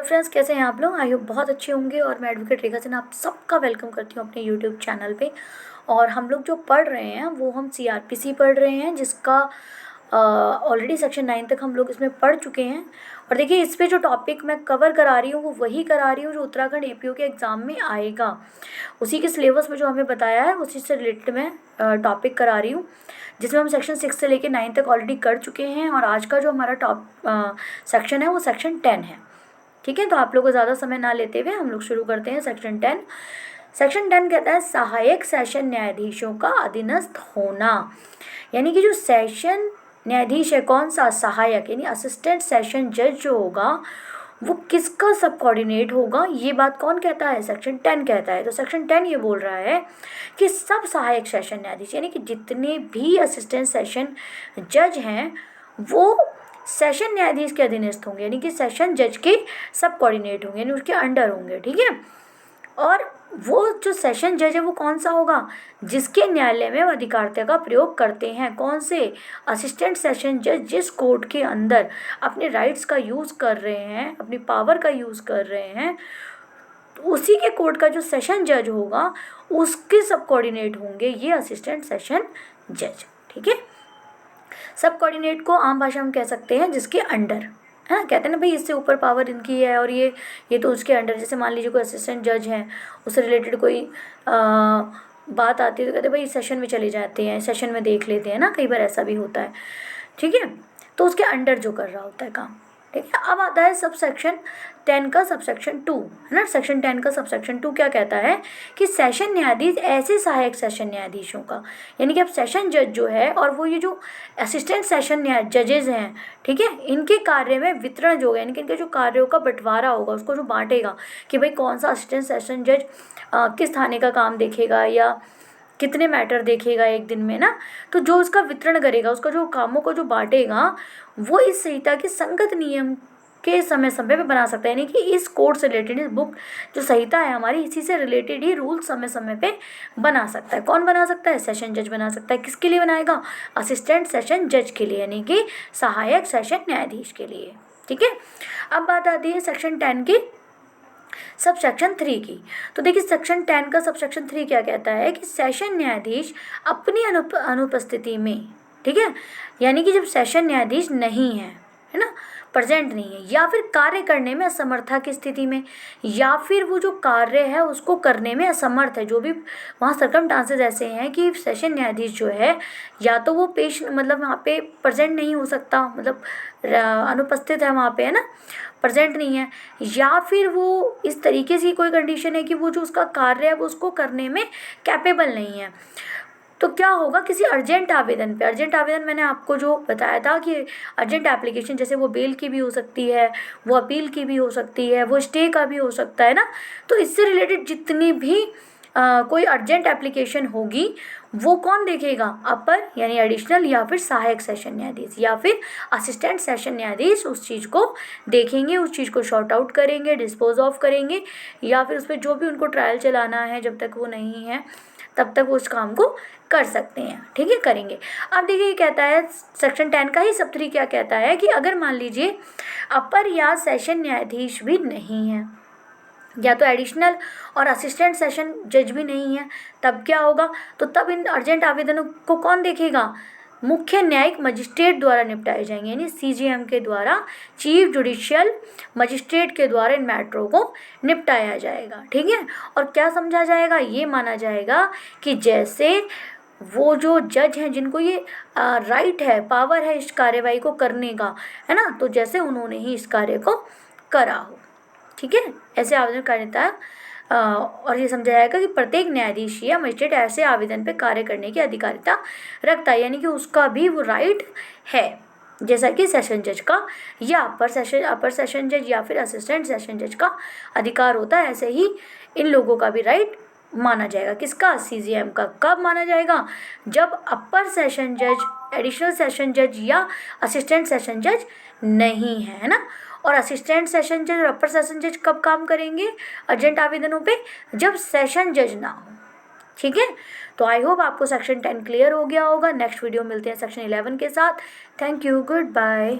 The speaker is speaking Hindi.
फ्रेंड्स, कैसे हैं आप लोग? आई होप बहुत अच्छे होंगे। और मैं एडवोकेट रेखा सिन्हा आप सबका वेलकम करती हूँ अपने यूट्यूब चैनल पे। और हम लोग जो पढ़ रहे हैं वो हम सीआरपीसी पढ़ रहे हैं, जिसका ऑलरेडी सेक्शन 9 तक हम लोग इसमें पढ़ चुके हैं। और देखिए, इस पे जो टॉपिक मैं कवर करा रही हूँ वो वही करा रही हूँ जो उत्तराखंड एपीओ के एग्ज़ाम में आएगा। उसी के सिलेबस में जो हमें बताया है उसी से रिलेटेड मैं टॉपिक करा रही हूँ, जिसमें हम सेक्शन 6 से लेकर 9 तक ऑलरेडी कर चुके हैं। और आज का जो हमारा सेक्शन है वो सेक्शन 10 है। ठीक है, तो आप लोग को ज़्यादा समय ना लेते हुए हम लोग शुरू करते हैं सेक्शन 10। सेक्शन 10 कहता है सहायक सेशन न्यायाधीशों का अधीनस्थ होना। यानी कि जो सेशन न्यायाधीश है, कौन सा? सहायक, यानी असिस्टेंट सेशन जज जो होगा वो किसका सब कोऑर्डिनेट होगा, ये बात कौन कहता है? सेक्शन 10 कहता है। तो सेक्शन 10 ये बोल रहा है कि सब सहायक सेशन न्यायाधीश, यानी कि जितने भी असिस्टेंट सेशन जज हैं वो सेशन न्यायाधीश के अधीनस्थ होंगे, यानी कि सेशन जज के सब कोऑर्डिनेट होंगे, यानी उसके अंडर होंगे। ठीक है, और वो जो सेशन जज है वो कौन सा होगा? जिसके न्यायालय में वो अधिकारिता का प्रयोग करते हैं। कौन से? असिस्टेंट सेशन जज जिस कोर्ट के अंदर अपने राइट्स का यूज़ कर रहे हैं, अपनी पावर का यूज़ कर रहे हैं, तो उसी के कोर्ट का जो सेशन जज होगा उसके सब कोऑर्डिनेट होंगे ये असिस्टेंट सेशन जज। ठीक है, सब कोऑर्डिनेट को आम भाषा में कह सकते हैं जिसके अंडर, है ना। कहते हैं ना भाई, इससे ऊपर पावर इनकी है और ये तो उसके अंडर। जैसे मान लीजिए कोई असिस्टेंट जज है, उससे रिलेटेड कोई बात आती है तो कहते हैं भाई सेशन में चले जाते हैं, सेशन में देख लेते हैं ना, कई बार ऐसा भी होता है। ठीक है, तो उसके अंडर जो कर रहा होता है काम। ठीक है, अब आता है सब सेक्शन 10 का सब सेक्शन 2, है ना। सेक्शन 10 का सब सेक्शन 2 क्या कहता है कि सेशन न्यायाधीश ऐसे सहायक सेशन न्यायाधीशों का, यानी कि अब सेशन जज जो है और वो ये जो असिस्टेंट सेशन जजेज हैं, ठीक है, इनके कार्य में वितरण जो होगा, यानी कि इनके जो कार्यों का बंटवारा होगा, उसको जो बांटेगा कि भाई कौन सा असिस्टेंट सेशन जज किस थाने का काम देखेगा या कितने मैटर देखेगा एक दिन में ना। तो जो उसका वितरण करेगा, उसका जो कामों को जो बांटेगा, वो इस संहिता के संगत नियम के समय समय पे बना सकता है। यानी कि इस कोड से रिलेटेड, इस बुक जो संहिता है हमारी, इसी से रिलेटेड ही रूल समय समय पे बना सकता है। कौन बना सकता है? सेशन जज बना सकता है। किसके लिए बनाएगा? असिस्टेंट सेशन जज के लिए, यानी कि सहायक सेशन न्यायाधीश के लिए। ठीक है, अब बात आती है सेक्शन 10 की सब सेक्शन 3 की। तो देखिए, सेक्शन 10 का सब सेक्शन 3 क्या कहता है कि सेशन न्यायाधीश अपनी अनुपस्थिति में, ठीक है, यानी कि जब सेशन न्यायाधीश नहीं है ना, प्रेजेंट नहीं है, या फिर कार्य करने में असमर्था की स्थिति में, या फिर वो जो कार्य है उसको करने में असमर्थ है, जो भी वहाँ सर्कमस्टांसेस ऐसे हैं कि सेशन न्यायाधीश जो है या तो वो मतलब वहाँ पे प्रेजेंट नहीं हो सकता, मतलब अनुपस्थित है वहाँ पे, है ना, प्रेजेंट नहीं है, या फिर वो इस तरीके से कोई कंडीशन है कि वो जो उसका कार्य है वो उसको करने में कैपेबल नहीं है। तो क्या होगा? किसी अर्जेंट आवेदन पे, अर्जेंट आवेदन मैंने आपको जो बताया था कि अर्जेंट एप्लीकेशन, जैसे वो बेल की भी हो सकती है, वो अपील की भी हो सकती है, वो स्टे का भी हो सकता है ना। तो इससे रिलेटेड जितनी भी कोई अर्जेंट एप्लीकेशन होगी वो कौन देखेगा? अपर यानी एडिशनल या फिर सहायक सेशन न्यायाधीश या फिर असिस्टेंट सेशन न्यायाधीश उस चीज़ को देखेंगे, उस चीज़ को शॉर्ट आउट करेंगे, डिस्पोज ऑफ करेंगे, या फिर उस पर जो भी उनको ट्रायल चलाना है, जब तक वो नहीं है तब तक वो उस काम को कर सकते हैं। ठीक है, करेंगे। अब देखिए, ये कहता है सेक्शन 10 का ही सब 3 क्या कहता है कि अगर मान लीजिए अपर या सेशन न्यायाधीश भी नहीं है, या तो एडिशनल और असिस्टेंट सेशन जज भी नहीं है, तब क्या होगा? तो तब इन अर्जेंट आवेदनों को कौन देखेगा? मुख्य न्यायिक मजिस्ट्रेट द्वारा निपटाए जाएंगे, यानी सीजीएम के द्वारा, चीफ जुडिशियल मजिस्ट्रेट के द्वारा इन मैटरों को निपटाया जाएगा। ठीक है, और क्या समझा जाएगा? ये माना जाएगा कि जैसे वो जो जज हैं जिनको ये राइट है, पावर है इस कार्यवाही को करने का, है ना, तो जैसे उन्होंने ही इस कार्य को करा हो। ठीक है, ऐसे आवेदन करता और ये समझा जाएगा कि प्रत्येक न्यायाधीश या मजिस्ट्रेट ऐसे आवेदन पर कार्य करने की अधिकारिता रखता है, यानी कि उसका भी वो राइट है, जैसा कि सेशन जज का या अपर सेशन जज या फिर असिस्टेंट सेशन जज का अधिकार होता है, ऐसे ही इन लोगों का भी राइट माना जाएगा। किसका? सीजीएम का। कब माना जाएगा? जब अपर सेशन जज, एडिशनल सेशन जज या असिस्टेंट सेशन जज नहीं है ना। और असिस्टेंट सेशन जज और अपर सेशन जज कब काम करेंगे अर्जेंट आवेदनों पे? जब सेशन जज ना हो। ठीक है, तो आई होप आपको सेक्शन 10 क्लियर हो गया होगा। नेक्स्ट वीडियो मिलते हैं सेक्शन 11 के साथ। Thank you, good bye.